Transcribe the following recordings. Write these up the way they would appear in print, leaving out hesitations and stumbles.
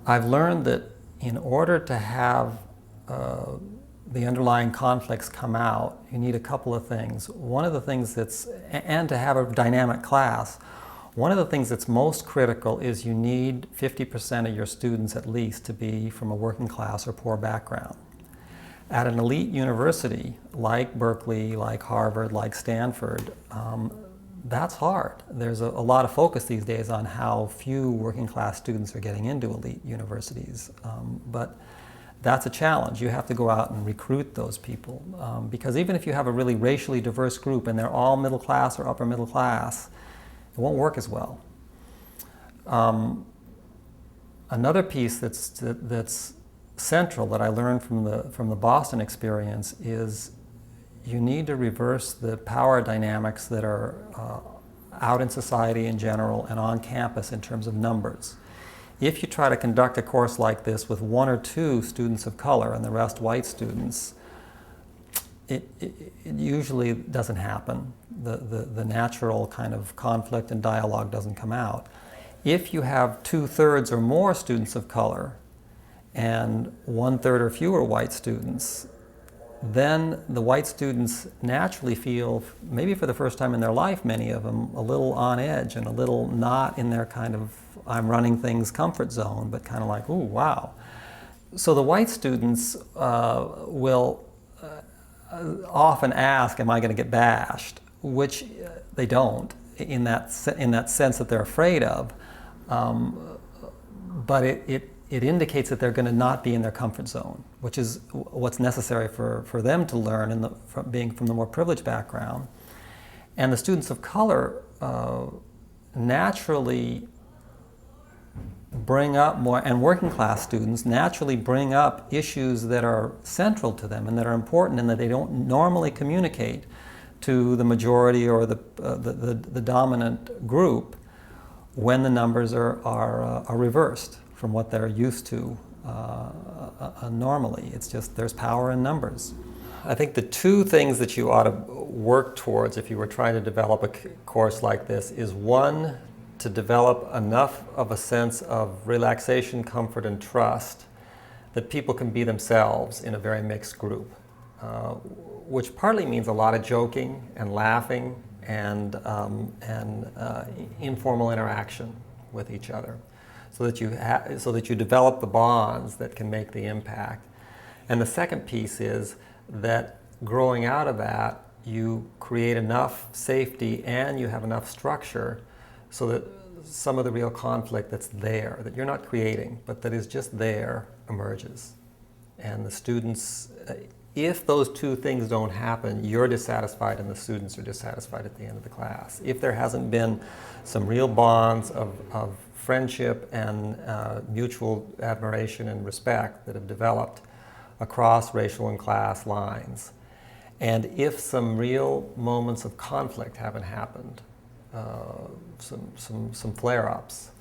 I've learned that in order to have the underlying conflicts come out, you need a couple of things. One of the things and to have a dynamic class, one of the things that's most critical is you need 50% of your students at least to be from a working class or poor background. At an elite university like Berkeley, like Harvard, like Stanford, that's hard. There's a lot of focus these days on how few working class students are getting into elite universities. But that's a challenge. You have to go out and recruit those people. Because even if you have a really racially diverse group and they're all middle class or upper middle class, it won't work as well. Another piece that's central that I learned from the Boston experience is you need to reverse the power dynamics that are out in society in general and on campus in terms of numbers. If you try to conduct a course like this with one or two students of color and the rest white students, it usually doesn't happen. The natural kind of conflict and dialogue doesn't come out. If you have 2/3 or more students of color and 1/3 or fewer white students, then the white students naturally feel, maybe for the first time in their life, many of them, a little on edge and a little not in their kind of I'm running things comfort zone, but kind of like, ooh, wow. So the white students will often ask, am I going to get bashed? Which they don't in that sense that they're afraid of. But it indicates that they're going to not be in their comfort zone, which is what's necessary for them to learn being from the more privileged background. And the students of color naturally bring up more, and working class students naturally bring up issues that are central to them and that are important and that they don't normally communicate to the majority or the dominant group when the numbers are reversed from what they're used to normally. It's just there's power in numbers. I think the two things that you ought to work towards if you were trying to develop a course like this is, one, to develop enough of a sense of relaxation, comfort, and trust that people can be themselves in a very mixed group, which partly means a lot of joking and laughing and informal interaction with each other, so that you develop the bonds that can make the impact. And the second piece is that growing out of that, you create enough safety and you have enough structure so that some of the real conflict that's there, that you're not creating, but that is just there, emerges. And the students, if those two things don't happen, you're dissatisfied and the students are dissatisfied at the end of the class. If there hasn't been some real bonds of friendship and mutual admiration and respect that have developed across racial and class lines, and if some real moments of conflict haven't happened, some flare-ups,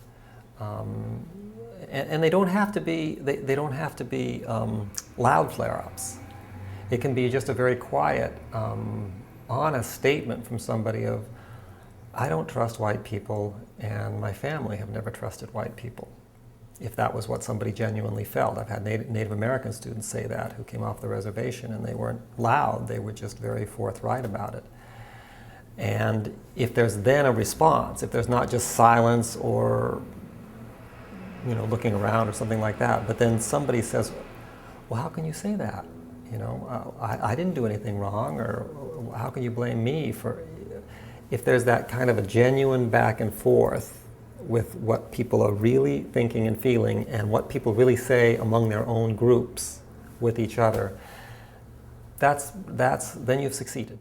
and they don't have to be loud flare-ups. It can be just a very quiet, honest statement from somebody of, I don't trust white people, and my family have never trusted white people. If that was what somebody genuinely felt. I've had Native American students say that who came off the reservation, and they weren't loud, they were just very forthright about it. And if there's then a response, if there's not just silence or looking around or something like that, but then somebody says, well, how can you say that? I didn't do anything wrong, or how can you blame me for... If there's that kind of a genuine back and forth with what people are really thinking and feeling and what people really say among their own groups with each other, then you've succeeded.